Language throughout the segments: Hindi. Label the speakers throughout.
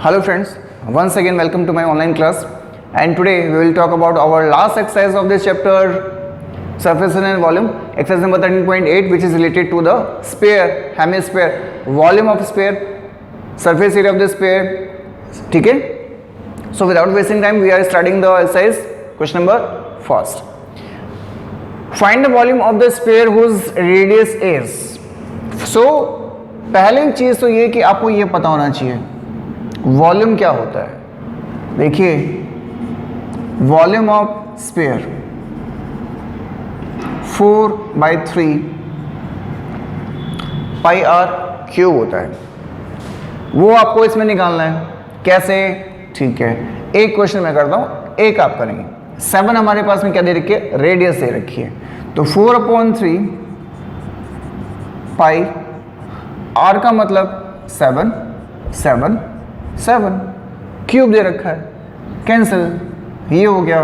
Speaker 1: Hello friends, once again welcome to my online class, and today we will talk about our last exercise of this chapter, surface and volume, exercise number 13.8, which is related to the sphere, hemisphere, volume of sphere, surface area of the sphere. ठीक है? So without wasting time, we are starting the exercise. Question number first. Find the volume of the sphere whose radius is. So पहली चीज़ तो ये कि आपको ये पता होना चाहिए वॉल्यूम क्या होता है. देखिए, volume of sphere 4/3 pi r cube होता है. वो आपको इसमें निकालना है. कैसे? ठीक है, एक क्वेश्चन मैं करता हूँ, एक आप करेंगे. 7 हमारे पास में क्या दे रखी है? रेडियस दे रखी है. तो 4/3 पाई आर का मतलब 7 7 7 क्यूब दे रखा है. कैंसिल, ये हो गया.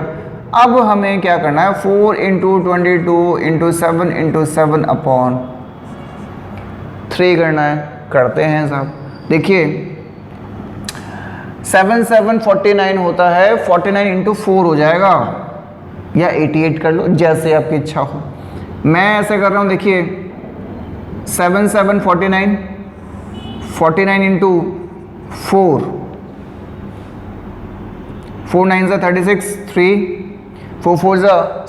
Speaker 1: अब हमें क्या करना है? 4 × 22 × 7 × 7 अपॉन 3 करना है. करते हैं साहब. देखिए 7 7 49 होता है. 49 × 4 हो जाएगा, या 88 कर लो, जैसे आपकी इच्छा हो. मैं ऐसे कर रहा हूँ. देखिए 7 7 49 × 4 4 9 36 3 4 4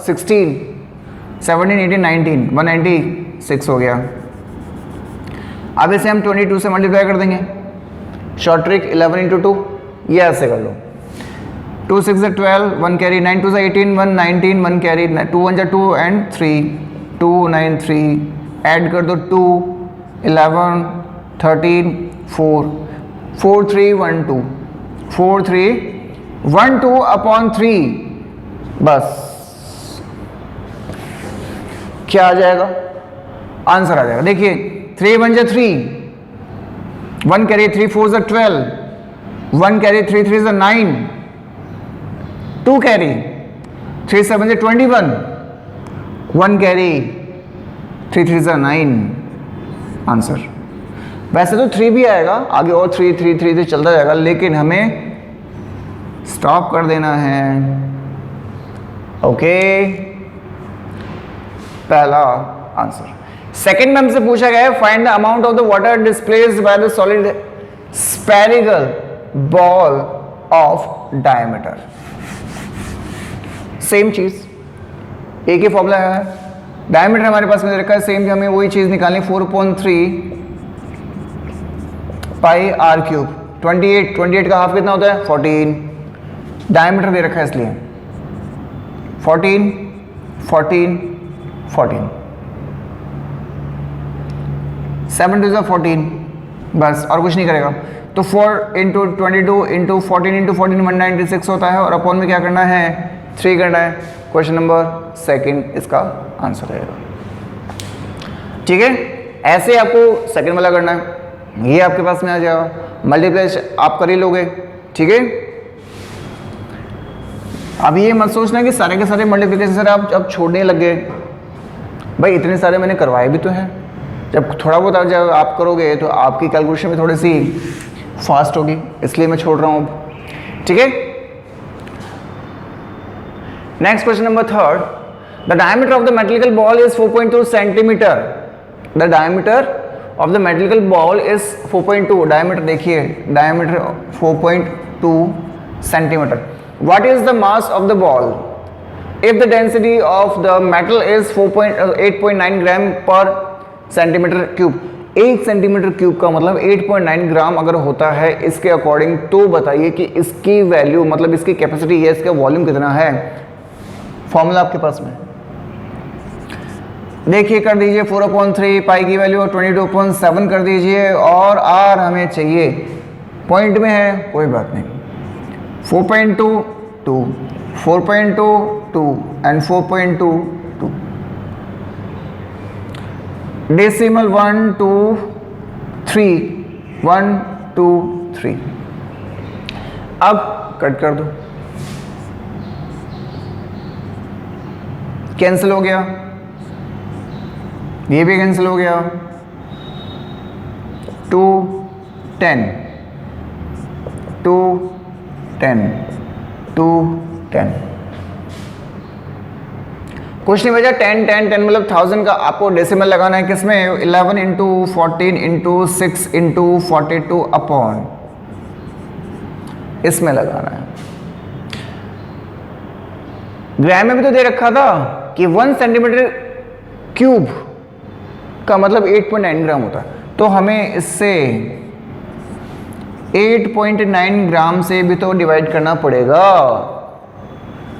Speaker 1: 16 17 18 19 196 हो गया. अब इसे हम 22 से मल्टीप्लाई कर देंगे. शॉर्ट ट्रिक 11 × 2, ये ऐसे कर लो. 2 6 12 1 कैरी, 9 2 18 1 19 1 कैरी, 2 1 2 एंड 3 2 9 3 ऐड कर दो. 2 11 13 4 4 3 1 2 4 3 1 2 अपॉन 3. बस क्या आ जाएगा? आंसर आ जाएगा. देखिए 3 1 3 1 carry, 3 4 12 1 carry, 3 3 9 2 carry, 3 7 21 1 carry, 3 3 9. Answer वैसे तो 3 भी आएगा आगे, और 3 3 3 से चलता जाएगा, लेकिन हमें स्टॉप कर देना है. ओके, पहला आंसर. सेकंड में हमसे पूछा गया है find the amount of the water displaced by the solid spherical ball of diameter. Same चीज, एक ही फॉर्मूला है. डायमीटर हमारे पास में रखा है सेम, हमें वही चीज निकालनी. 4/3 पाई आर क्यूब. 28 का हाफ कितना होता है? 14. डायमीटर दे रखा है इसलिए 14 14 14 7 2 14. बस और कुछ नहीं करेगा. तो 4 × 22 × 14 × 14 196 होता है, और अपॉन में क्या करना है? 3 करना है. क्वेश्चन नंबर सेकंड इसका आंसर रहेगा. ठीक है, ऐसे आपको सेकंड वाला करना है. ये आपके पास में आ जाएगा. मल्टीप्लाई आप कर ही लोगे. ठीक है, अब ये मत सोचना कि सारे के सारे मल्टीप्लिकेशन सर आप अब छोड़ने लग गए. भाई इतने सारे मैंने करवाए भी तो हैं. जब थोड़ा बहुत जब आप करोगे तो आपकी कैलकुलेशन में थोड़ी सी फास्ट होगी, इसलिए मैं छोड़ रहा हूँ. ठीक है, next question number third. The diameter of the metallical ball is 4.2 centimetre. The diameter of the metallical ball is 4.2. Diameter देखिए, diameter 4.2 centimetre. What is the mass of the ball? If the density of the metal is 8.9 ग्राम पर सेंटीमीटर क्यूब. 1 सेंटीमीटर क्यूब का मतलब 8.9 ग्राम अगर होता है इसके अकॉर्डिंग, तो बताइए कि इसकी वैल्यू मतलब इसकी कैपेसिटी है, इसका वॉल्यूम कितना है. फॉर्मूला आपके पास में देखिए, कर दीजिए 4/3 पाई की वैल्यू 22.7 कर दीजिए, और आर हमें चाहिए. पॉइंट में है, कोई बात नहीं. 4.2 2 4.2 2 and 4.2 2. डेसिमल 1 2 3 1 2 3. अब कट कर दो. कैंसिल हो गया, ये भी कैंसिल हो गया. 2 10 2 10 2 10। कुछ नहीं बचा, 10 10 10 मतलब 1000 का आपको डेसिमल लगाना है किसमें, 11 इंटू 14 इंटू 6 इंटू 42 अपॉन इसमें लगाना है। ग्राम में भी तो दे रखा था कि 1 सेंटीमीटर क्यूब का मतलब 8.9 ग्राम होता है, तो हमें इससे 8.9 ग्राम से भी तो डिवाइड करना पड़ेगा।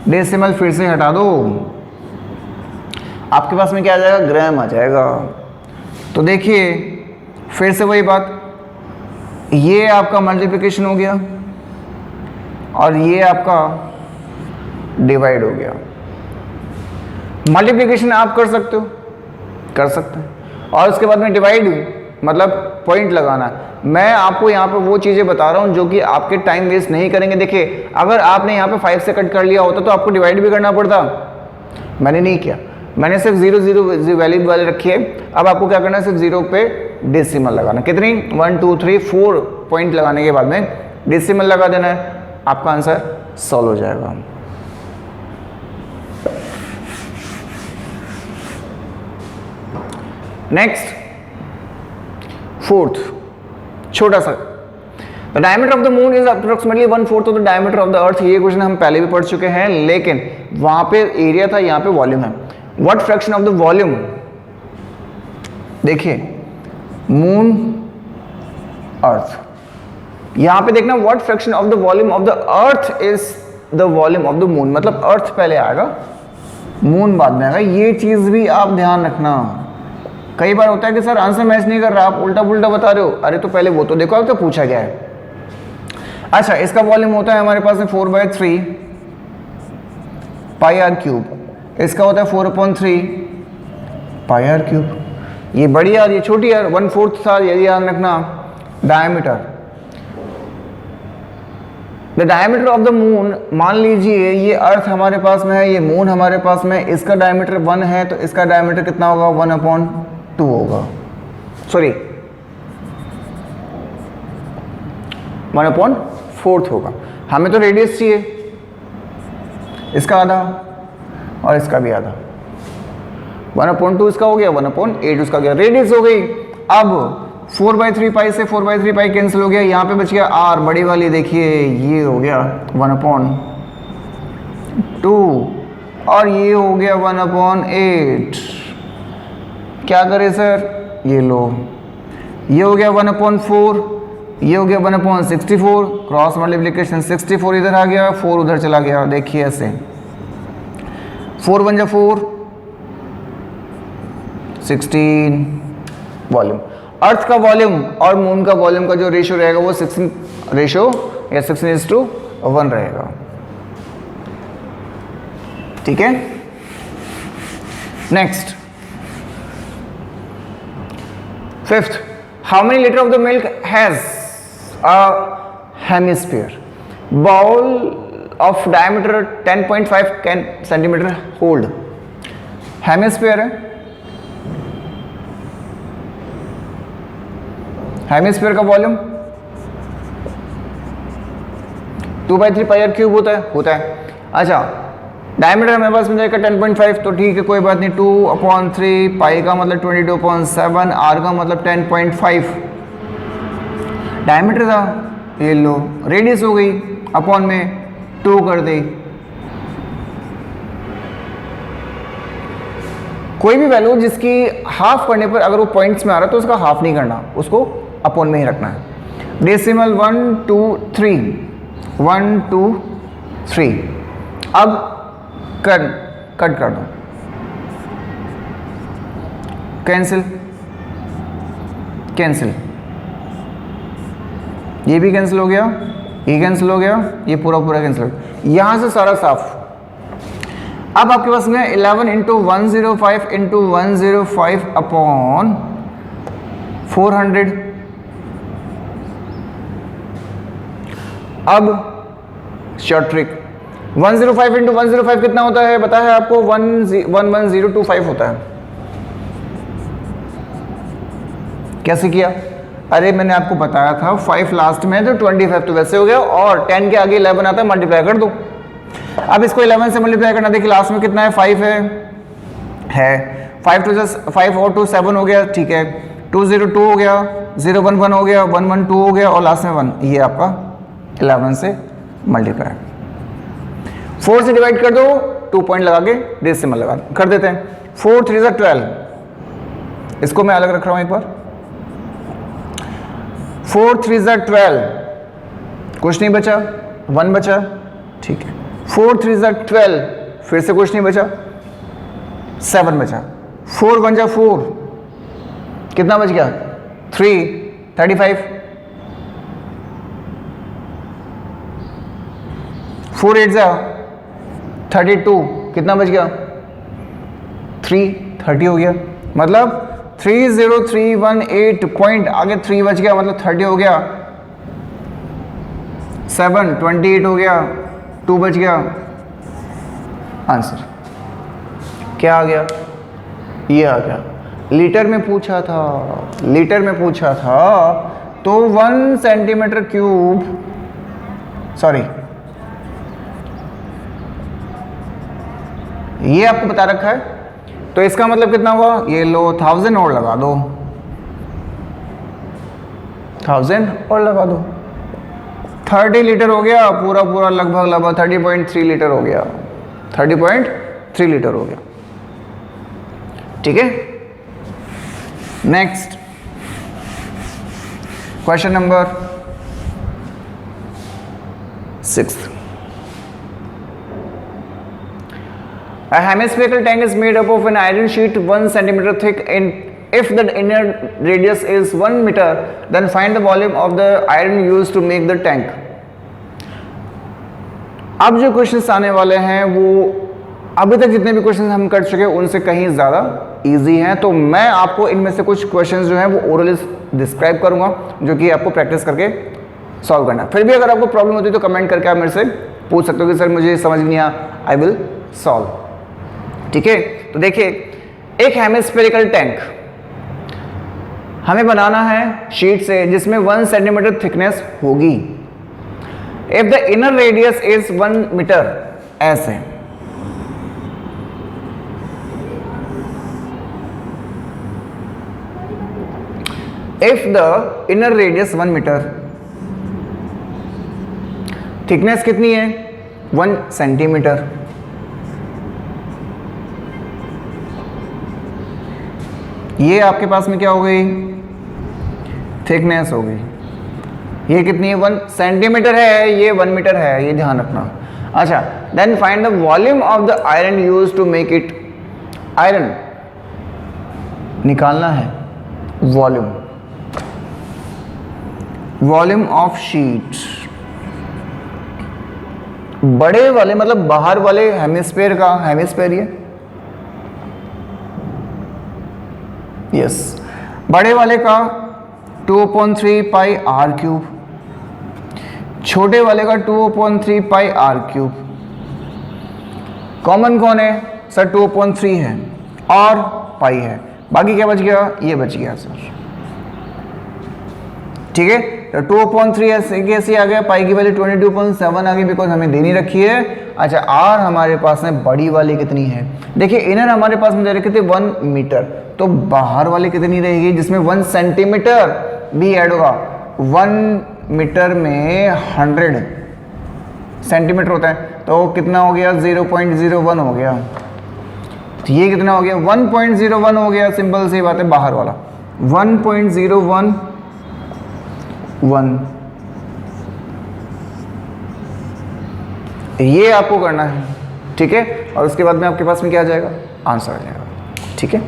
Speaker 1: डेसिमल फिर से हटा दो, आपके पास में क्या आ जाएगा, ग्राम आ जाएगा। तो देखिए फिर से वही बात, ये आपका मल्टीप्लिकेशन हो गया और ये आपका डिवाइड हो गया। मल्टीप्लिकेशन आप कर सकते हो, कर सकते हैं, और उसके बाद में डिवाइड मतलब पॉइंट लगाना है। मैं आपको यहाँ पे वो चीज़ें बता रहा हूँ जो कि आपके टाइम वेस्ट नहीं करेंगे। देखिए अगर आपने यहाँ पे 5 से कट कर लिया होता तो आपको डिवाइड भी करना पड़ता, मैंने नहीं किया, मैंने सिर्फ 0 0 वैल्यू वाले रखी है। अब आपको क्या करना है, सिर्फ 0 पे डेसिमल लगाना। कितनी, 1 2 3 4 पॉइंट लगाने के बाद में डेसिमल लगा देना है, आपका आंसर सॉल्व हो जाएगा। नेक्स्ट फोर्थ, छोटा सा, the diameter of the moon is approximately 1/4 of the diameter of the earth. ये क्वेश्चन हम पहले भी पढ़ चुके हैं, लेकिन वहां पे एरिया था, यहाँ पे वॉल्यूम है। What fraction of the volume, देखिए मून अर्थ, यहां पे देखना what fraction of the volume of the earth is the volume of the moon, मतलब अर्थ पहले आएगा, मून बाद में आएगा। ये चीज भी आप ध्यान रखना। कई बार होता है कि सर आंसर मैच नहीं कर रहा, आप उल्टा पुल्टा बता रहे हो। अरे तो पहले वो तो देखो, अब तो पूछा गया है। अच्छा, इसका वॉल्यूम होता है हमारे पास में 4/3 पाई आर क्यूब, इसका होता है 4/3 पाई आर क्यूब। ये बड़ी आर, ये छोटी आर, 1/4 था, यदि याद रखना। Diameter, the diameter of the moon, मान लीजिए ये अर्थ हमारे पास में है, ये मून हमारे पास में, इसका डायमीटर 1 है, तो इसका डायमीटर कितना होगा, 1/2 होगा, सॉरी 1/4 होगा। हमें तो रेडियस चाहिए, इसका आधा और इसका भी आधा, 1/2 इसका हो गया, 1/8 उसका गया, रेडियस हो गई। अब 4/3 पाई से 4/3 पाई कैंसिल हो गया, यहाँ पे बच गया आर बड़ी वाली, देखिए ये हो गया 1/2 और ये हो गया 1/8। क्या करें सर, ये लो, ये हो गया 1/4, ये हो गया 1/64, क्रॉस मल्टीप्लिकेशन 64 इधर आ गया, 4 उधर चला गया। देखिए ऐसे 4 1 4 16 वॉल्यूम। अर्थ का वॉल्यूम और मून का वॉल्यूम का जो रेशियो रहेगा वो 16 रेशियो या 16:1 रहेगा। ठीक है, next fifth, how many litre of the milk has a hemisphere, bowl of diameter 10.5 centimetre hold. Hemisphere है, हेमिस्फीयर का वॉल्यूम 2/3 पाई आर क्यूब होता है। अच्छा, डायमीटर हमारे पास में जाएगा 10.5, तो ठीक है कोई बात नहीं, 2/3 पाई का मतलब 22.7, आर का मतलब 10.5 डायमीटर था, ये लो रेडियस हो गई, अपॉन में 2 कर दी। कोई भी वैल्यू जिसकी हाफ करने पर अगर वो पॉइंट्स में आ रहा है तो उसका हाफ नहीं करना, उसको अपॉन में ही रखना है। डेसिमल 1 2 3 1 2 3। अब कट कर दो, कैंसिल, ये भी कैंसिल हो गया, ये कैंसिल हो गया, ये पूरा कैंसिल हो गया, यहां से सारा साफ। अब आपके पास में 11 इंटू 105 इंटू 105 अपॉन 400। अब शॉर्ट ट्रिक, 105 इंटू 105 कितना होता है पता है आपको, 11025 होता है। कैसे किया, अरे मैंने आपको बताया था 5 लास्ट में तो 25 तो वैसे हो गया, और 10 के आगे 11 आता है, मल्टीप्लाई कर दो। अब इसको 11 से मल्टीप्लाई करना, देखिए लास्ट में कितना है 5 है 5 टू 5 और 2 7 हो गया, ठीक है 2 0 2 हो गया, 0 1 1 हो गया, 1 1 2 हो गया, और लास्ट में 1, ये आपका 11 से मल्टीप्लाई। 4 से डिवाइड कर दो, 2 पॉइंट लगा के डेसिमल लगा कर देते हैं। 4 3 12, इसको मैं अलग रख रहा हूं एक बार। 4 3 12, कुछ नहीं बचा, 1 बचा, ठीक है 4 3 12, फिर से कुछ नहीं बचा, 7 बचा, 4 1 जा 4, कितना बच गया 3 35, 4 8 जा 32, कितना बच गया 3 30 हो गया, मतलब 30318 पॉइंट आगे 3 बच गया, मतलब 30 हो गया, 7 28 हो गया, 2 बच गया, आंसर क्या आ गया, ये आ गया। लीटर में पूछा था, लीटर में पूछा था, तो 1 सेंटीमीटर क्यूब, सॉरी ये आपको बता रखा है, तो इसका मतलब कितना हुआ, ये लो 1000 और लगा दो, 1000 और लगा दो, 30 लीटर हो गया, पूरा पूरा लगभग 30.3 लीटर हो गया, 30.3 लीटर हो गया, ठीक है। Next question number 6। A hemispherical tank is made up of an iron sheet 1 centimeter thick, and if the inner radius is 1 meter, then find the volume of the iron used to make the tank. अब जो क्वेश्चंस आने वाले हैं वो अभी तक जितने भी क्वेश्चंस हम कर चुके हैं उनसे कहीं ज़्यादा इजी हैं, तो मैं आपको इनमें से कुछ क्वेश्चंस जो हैं वो ओरली डिस्क्राइब करूंगा, जो कि आपको प्रैक्टिस करके सॉल्व करना है। फिर भी अगर आपको प्रॉब्लम होती है तो कमेंट करके आप मेरे से पूछ सकते हो कि सर मुझे समझ नहीं आया, आई विल सॉल्व, ठीक है। तो देखिए, एक हेमिस्फेरिकल टैंक हमें बनाना है शीट से जिसमें 1 सेंटीमीटर थिकनेस होगी। If the inner radius is 1 metre, ऐसे if the inner radius 1 metre, thickness कितनी है 1 सेंटीमीटर, ये आपके पास में क्या हो गई, थिकनेस हो गई। ये कितनी है 1 सेंटीमीटर है, ये 1 मीटर है, ये ध्यान रखना। अच्छा, then find the volume of the iron use to make it, iron निकालना है, वॉल्यूम, वॉल्यूम ऑफ शीट, बड़े वाले मतलब बाहर वाले हेमिस्फेयर का, हेमिस्फेयर ये यस बड़े वाले का 2/3 पाई आर क्यूब, छोटे वाले का 2/3 पाई आर क्यूब। कॉमन कौन है सर, 2/3 है और पाई है, बाकी क्या बच गया, ये बच गया सर, ठीक है। तो 2/3 कैसे आ गया, पाई की वैल्यू 22.7 आ गई, बिकॉज हमें देनी रखी है। अच्छा, आर हमारे पास में बड़ी वाली कितनी है, देखिए इनर हमारे पास में दे रखे थे 1 मीटर, तो बाहर वाली कितनी रहेगी जिसमें 1 सेंटीमीटर भी ऐड होगा। 1 मीटर में 100 सेंटीमीटर होता है, तो कितना हो गया 0.01 हो गया, तो ये कितना हो गया 1.01 हो गया, सिंपल सी बात है, बाहर वाला 1.01 ये आपको करना है, ठीक है। और उसके बाद में आपके पास में क्या आ जाएगा, आंसर आ जाएगा, ठीक है।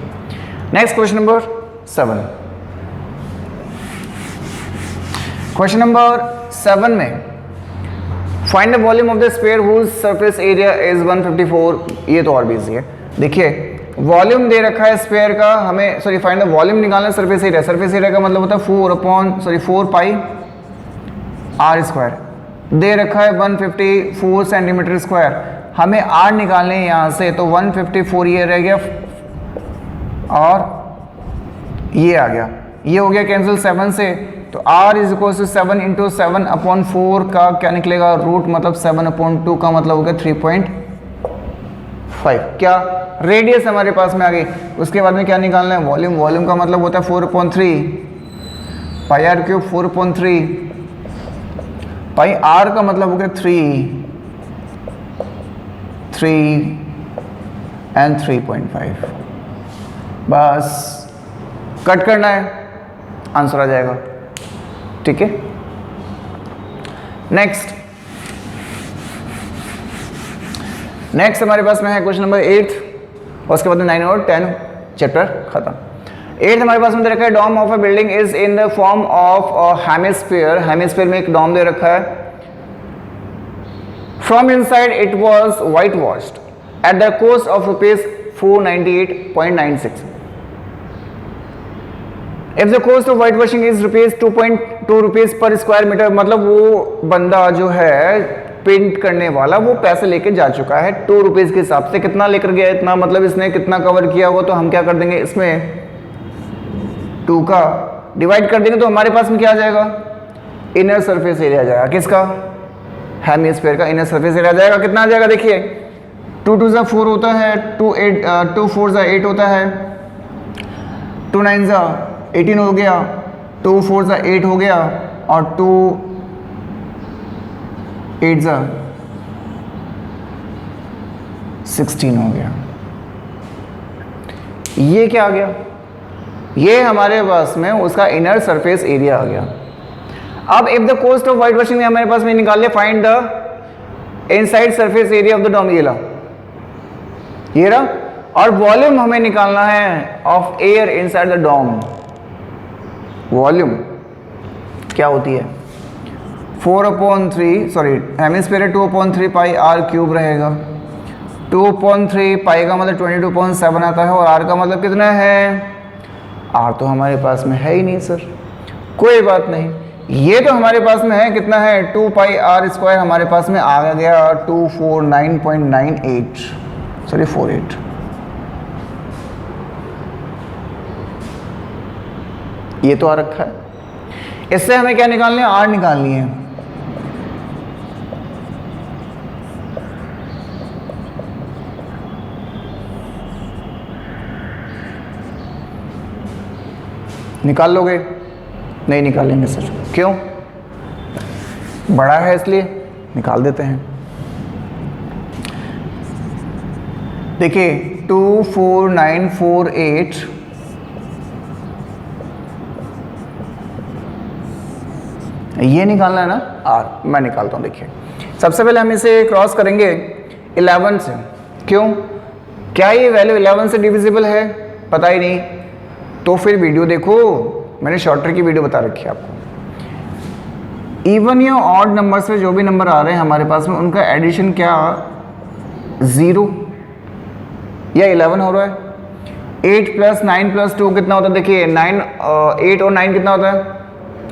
Speaker 1: Next question number 7। Question number 7 में find the volume of the sphere whose surface area is 154, ये तो और भी इजी है। देखिए वॉल्यूम दे रखा है स्फीयर का, हमें सॉरी फाइंड द वॉल्यूम निकालना है सरफेस एरिया, सरफेस एरिया का मतलब होता है 4 पाई आर स्क्वायर, दे रखा है 154 सेंटीमीटर स्क्वायर, हमें आर निकालने हैं यहाँ से, तो 154 ये रह गया और ये आ गया ये हो गया कैंसिल 7 से, तो r is equal to 7 into 7/4 का क्या निकलेगा रूट, मतलब 7/2 का मतलब हो गया 3.5। क्या रेडियस हमारे पास में आ गई। उसके बाद में क्या निकालना है, वॉल्यूम। वॉल्यूम का मतलब होता है 4/3 पाई r क्यूब, 4/3 पाई r का मतलब हो गया 3 एंड 3.5। बस कट करना है, आंसर आ जाएगा। ठीक है, नेक्स्ट हमारे पास में है क्वेश्चन नंबर 8, और उसके बाद में 9 और 10 चैप्टर खत्म। 8 हमारे पास में दे रखा है dome of a building is in the form of a hemisphere. Hemisphere में एक डॉम दे रखा है। From inside it was white washed at the cost of ₹498.96। If the cost of white washing is ₹2.2 per square metre, मतलब वो बंदा जो है पेंट करने वाला वो पैसे लेके जा चुका है ₹2 के हिसाब से। कितना लेकर गया, इतना, मतलब इसने कितना कवर किया होगा, तो हम क्या कर देंगे, इसमें 2 का डिवाइड कर देंगे, तो हमारे पास में क्या आ जाएगा, इनर सरफेस एरिया आ जाएगा। किसका, हेमिस्फीयर का इनर सरफेस एरिया आ जाएगा। कितना आ जाएगा, देखिए 2 2 ज़ा 4 होता है, 2 4 ज़ा 8 होता है, 2 9 ज़ा 18 हो गया, 2 4 ज़ा 8 हो गया, और 2 8 ज़ा 16 हो गया। ये क्या आ गया, ये हमारे पास में उसका इनर सरफेस एरिया आ गया। अब if the cost of white washing में हमारे पास में निकाल लिया, find the inside surface area of the dome, ये रहा। और वॉल्यूम हमें निकालना है of air inside the dome. Volume क्या होती है, 4/3, sorry hemisphere 2/3 pi r cube रहेगा। 2/3 पाई का मतलब 22.7 आता है, और r का मतलब कितना है, r तो हमारे पास में है ही नहीं सर। कोई बात नहीं, ये तो हमारे पास में है, कितना है 2 पाई r स्क्वायर हमारे पास में आ गया 249.98, सॉरी 48। ये तो आ रखा है। इससे हमें क्या निकालनी है, r निकालनी है। निकाल लोगे, नहीं निकालेंगे सर, क्यों, बड़ा है इसलिए निकाल देते हैं। देखिए 24948 ये निकालना है ना, आर मैं निकालता हूं। देखिए सबसे पहले हम इसे क्रॉस करेंगे 11 से। क्यों, क्या ये वैल्यू 11 से डिविजिबल है, पता ही नहीं, तो फिर वीडियो देखो, मैंने शॉर्टर की वीडियो बता रखी है आपको। इवन या ऑड नंबर से जो भी नंबर आ रहे हैं हमारे पास में, उनका एडिशन क्या 0 या 11 हो रहा है। 8 + 9 + 2 कितना होता है, देखिए 9 8 और 9 कितना होता है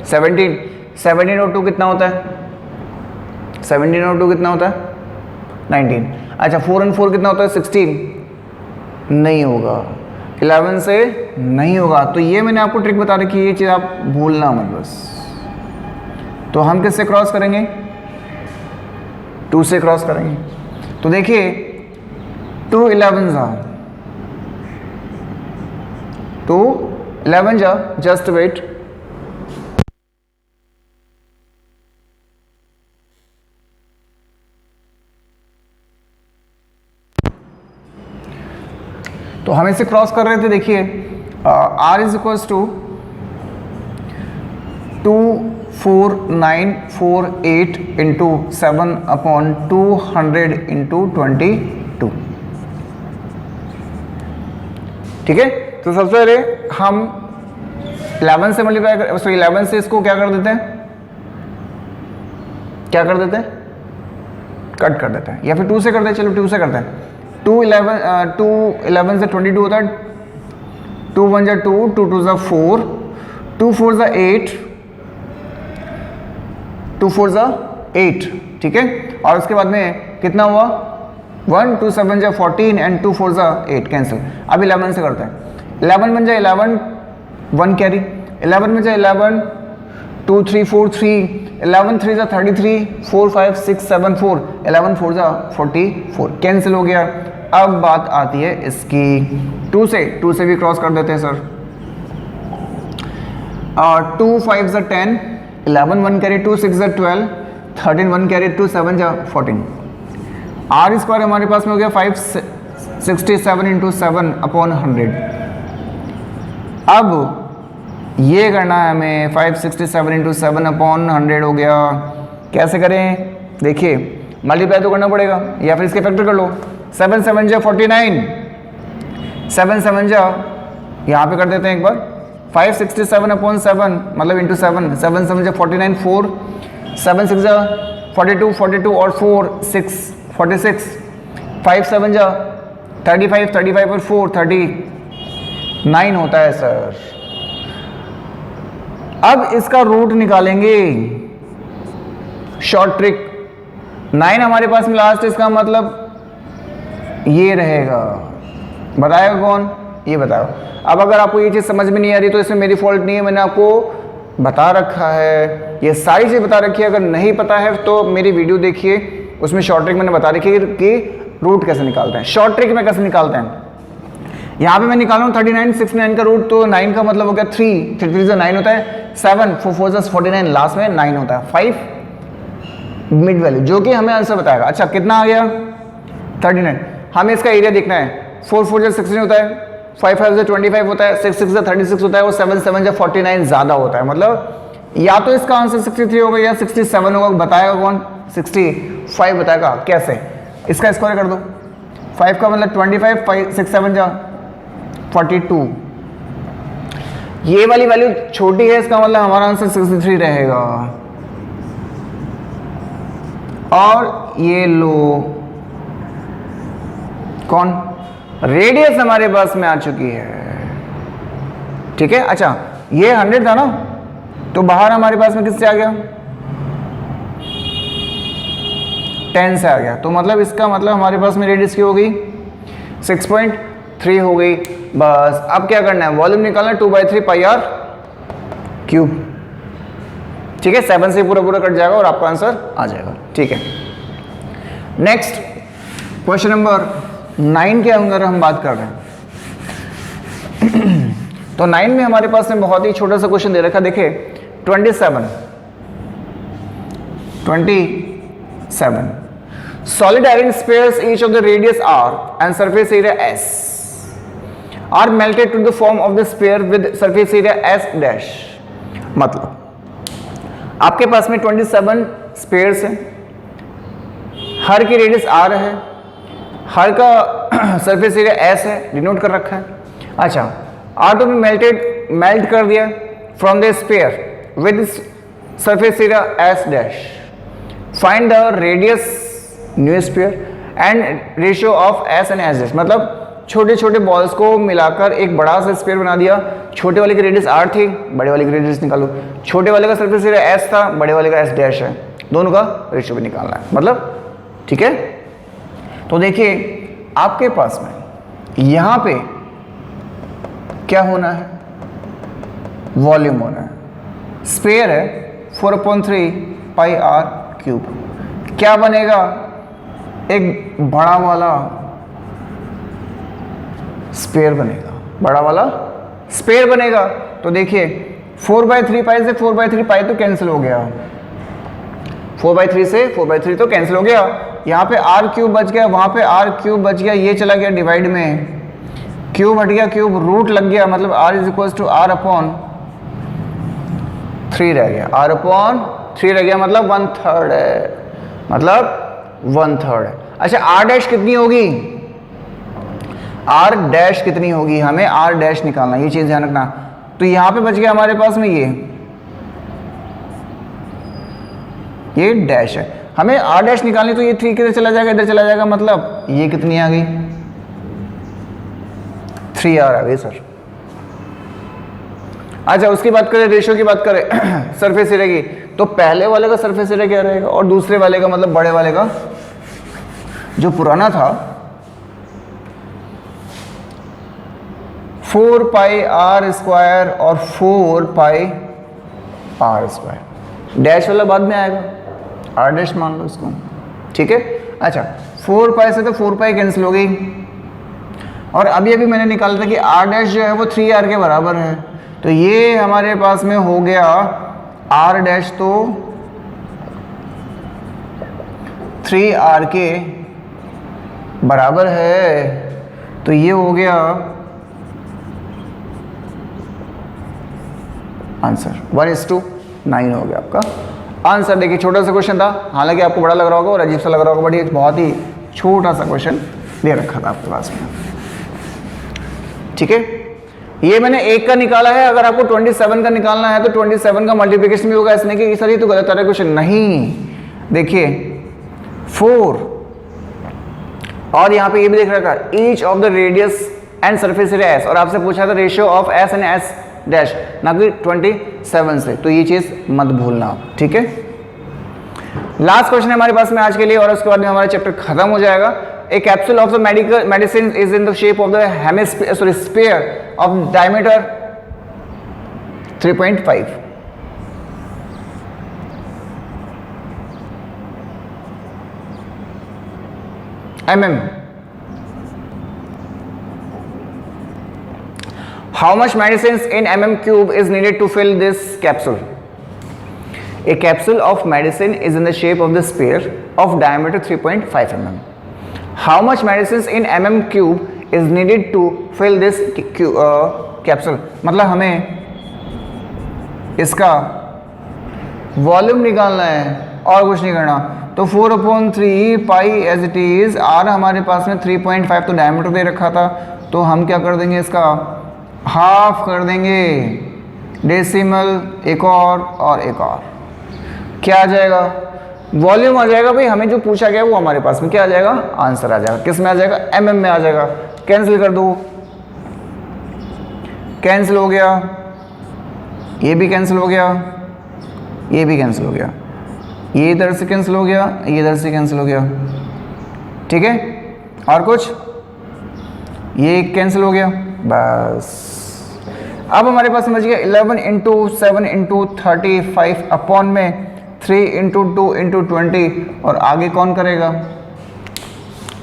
Speaker 1: 17। 17 और 2 कितना होता है 17 और 2 कितना होता है 19। अच्छा 4 और 4 कितना होता है 16, नहीं होगा, 11 से नहीं होगा। तो ये मैंने आपको ट्रिक बता रखी है, ये चीज़ आप भूलना मत बस। तो हम किससे क्रॉस करेंगे, 2 से क्रॉस करेंगे। तो देखिए 2 11 जा 2 11 जा, जस्ट वेट, तो हम इसे क्रॉस कर रहे थे। देखिए r is equals to 24948 into 7/200 into 22। ठीक है, तो सबसे पहले हम 11 से मल्टीप्लाई कर, सॉरी 11 से इसको क्या कर देते हैं, क्या कर देते हैं, कट कर देते हैं, या फिर 2 से करते हैं। चलो 2 से करते हैं। 2 11 से 22 होता है, 2 1 जा 2, 2 2 जा 4, 2 4 जा 8, 2 4 जा 8। ठीक है, और उसके बाद में कितना हुआ 1 2 7 जा 14 एंड 2 4 जा 8 कैंसिल। अब 11 से करते हैं। 11 बन जाए 11, 1 कैरी, 11 में जा 11, 2 3 4 3, 11 3 जा 33, 4 5 6 7 4, 11 4 जा 44, कैंसिल हो गया। अब बात आती है इसकी 2 से भी क्रॉस कर देते हैं सर। 2 5 जा 10, 11 1 कैरी 2 6 जा 12, 13 1 कैरी 2 7 जा 14। आर स्क्वायर हमारे पास में हो गया 567 इंटू 7 अपॉन 100। अब ये करना है हमें 567 इंटू 7 अपॉन 100 हो गया। कैसे करें? देखिए मल्टीप्लाई तो करना पड़ेगा या फिर इसके फैक्टर कर लो। 7 7 जा 49, 7 7 जा यहाँ पे कर देते हैं एक बार 567 अपॉन 7 मतलब इंटू 7, 7 7 जा 49, 4 7 6 जा 42, 42 और 4 6 46, 5 7 जा 35, 35 और 4 39 होता है सर। अब इसका रूट निकालेंगे, शॉर्ट ट्रिक। 9 हमारे पास में लास्ट, इसका मतलब ये रहेगा। बताएगा कौन? ये बताओ। अब अगर आपको ये चीज़ समझ में नहीं आ रही तो इसमें मेरी फॉल्ट नहीं है, मैंने आपको बता रखा है, ये सारी चीज़ बता रखी है। अगर नहीं पता है तो मेरी वीडियो देखिए, उसमें शॉर्ट ट्रिक मैंने बता रखी है कि रूट कैसे निकालते हैं। शॉर्ट ट्रिक में कैसे निकालते हैं, यहाँ पे मैं निकालूँ 39 69 का रूट, तो 9 का मतलब हो गया 3 3 3 9 होता है, 7 4 4 49, लास्ट में 9 होता है, 5 मिड वैल्यू, जो कि हमें आंसर बताएगा। अच्छा कितना आ गया? 39। हमें इसका एरिया देखना है। 4 4 16 होता है, 5 5 25 होता है, 6 6 36 होता है, और 7 7 49 ज़्यादा होता है। मतलब या तो इसका आंसर 63 होगा या 67 होगा। बताएगा कौन? 65 बताएगा। कैसे? इसका स्क्वायर कर दो। 5 का मतलब 25, 5 6 7 जा 42। ये वाली वैल्यू छोटी है, इसका मतलब हमारा आंसर 63 रहेगा। और ये लो कौन? रेडियस हमारे पास में आ चुकी है। ठीक है। अच्छा ये 100 था ना, तो बाहर हमारे पास में किससे आ गया? 10 से आ गया। तो मतलब इसका मतलब हमारे पास में रेडियस की हो गई 6.3 हो गई। बस अब क्या करना है? वॉल्यूम निकालना है 2/3 पाई आर क्यूब। ठीक है, 7 से पूरा कट जाएगा और आपका आंसर आ जाएगा। ठीक है। नेक्स्ट क्वेश्चन नंबर 9 के अंदर हम बात कर रहे हैं। तो 9 में हमारे पास में बहुत ही छोटा सा क्वेश्चन दे रखा है। देखिए 27 solid iron spheres each of the radius r and surface area s are melted to the form of the sphere with surface area s dash। मतलब आपके पास में 27 स्पेयर्स हैं, हर की रेडियस r है, हर का सरफेस एरिया s है, डिनोट कर रखा है। अच्छा r to be मेल्ट कर दिया from the sphere with surface area s dash। Find the radius new sphere and ratio of s and s dash। मतलब छोटे छोटे बॉल्स को मिलाकर एक बड़ा सा स्पेयर बना दिया। छोटे वाले की रेडियस r थी, बड़े वाले की रेडियस निकालो। छोटे वाले का सरफेस एरिया s था, बड़े वाले का s डैश है, दोनों का रेशियो भी निकालना है। मतलब ठीक है। तो देखिए आपके पास में यहां पे क्या होना है? वॉल्यूम होना है। स्पेयर है 4/3 पाई आर क्यूब। क्या बनेगा? एक बड़ा वाला स्पेयर बनेगा, बड़ा वाला स्पेयर बनेगा। तो देखिए 4/3 पाई से 4/3 पाई तो कैंसिल हो गया, 4/3 से 4/3 तो कैंसिल हो गया। यहाँ पे आर क्यूब बच गया, वहाँ पे आर क्यूब बच गया, ये चला गया डिवाइड में, क्यूब हट गया, क्यूब रूट लग गया, मतलब r is equal to r upon 3 रह गया, r अपॉन 3 रह गया, मतलब 1/3 है, मतलब 1/3 है। अच्छा r डैश कितनी होगी? r डैश कितनी होगी? हमें r डैश निकालना, ये चीज ध्यान रखना। तो यहाँ पे बच गया हमारे पास में ये डैश है, हमें r डैश निकालनी, तो ये 3 किधर चला जाएगा? इधर चला जाएगा, मतलब ये कितनी आ गई? 3r आ गई सर। अच्छा उसकी बात करें, रेशियो की बात करें सरफेस एरिया की, तो पहले वाले का सरफेस एरिया क्या रहेगा और दूसरे वाले का, मतलब बड़े वाले का, जो पुराना था 4 पाई आर स्क्वायर और 4 पाई आर स्क्वायर, डैश वाला बाद में आएगा, आर डैश मान लो इसको, ठीक है। अच्छा 4 पाई से तो 4 पाई कैंसिल हो गई, और अभी अभी मैंने निकाला था कि आर डैश जो है वो 3r के बराबर है, तो ये हमारे पास में हो गया आर डैश तो 3r के बराबर है, तो ये हो गया आंसर 1:9 हो गया आपका आंसर। देखिए छोटा सा क्वेश्चन था, हालांकि आपको बड़ा लग रहा होगा और अजीब सा लग रहा होगा, बट ये बहुत ही छोटा सा क्वेश्चन दे रखा था आपके पास में, ठीक है। ये मैंने 1 का निकाला है, अगर आपको 27 का निकालना है तो 27 का मल्टीप्लिकेशन भी होगा, इसने कि सर ये तो गलत आ रहा है क्वेश्चन, नहीं देखिए 4 और यहाँ पे ये भी देख रखा है each of the radius and surface area S, और आपसे पूछा था ratio of S and S dash, ना कि 27 से, तो ये चीज मत भूलना आप, ठीक है। लास्ट क्वेश्चन है हमारे पास में आज के लिए, और उसके बाद में हमारा चैप्टर खत्म हो जाएगा। A capsule of the medicine is in the shape of the hemisphere, sphere of diameter 3.5. mm. How much medicines in mm cube is needed to fill this capsule? A capsule of medicine is in the shape of the sphere of diameter 3.5 mm. How much medicines in mm cube is needed to fill this capsule? मतलब हमें इसका वॉल्यूम निकालना है और कुछ नहीं करना, तो 4/3 पाई एज इट इज, आर हमारे पास में 3.5 तो डायमीटर दे रखा था, तो हम क्या कर देंगे इसका हाफ कर देंगे, डेसिमल एक और एक और, क्या आ जाएगा वॉल्यूम आ जाएगा भाई, हमें जो पूछा गया वो हमारे पास में क्या आ जाएगा आंसर आ जाएगा, किस में आ जाएगा mm में आ जाएगा। कैंसिल कर दो, कैंसिल हो गया, ये भी कैंसिल हो गया, ये भी कैंसिल हो गया, ये इधर से कैंसिल हो गया, ये इधर से कैंसिल हो गया, ठीक है। और कुछ ये कैंसिल हो गया, बस अब हमारे पास समझ गया 11 × 7 × 35 अपॉन में 3 × 2 × 20, और आगे कौन करेगा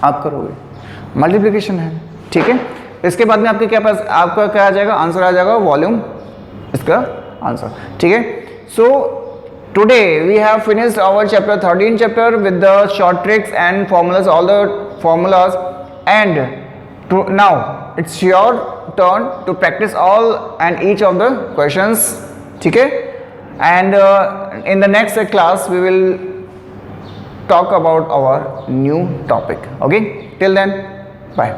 Speaker 1: आप करोगे, मल्टीप्लिकेशन है, ठीक है। इसके बाद में आपके क्या पास आपका क्या आ जाएगा आंसर आ जाएगा वॉल्यूम, इसका आंसर, ठीक है। So today we have finished our chapter 13 chapter with the short tricks and formulas, all the formulas, and now it's your turn to practise all and each of the questions, ठीक है। And in the next class we will talk about our new topic. Okay, till then, bye.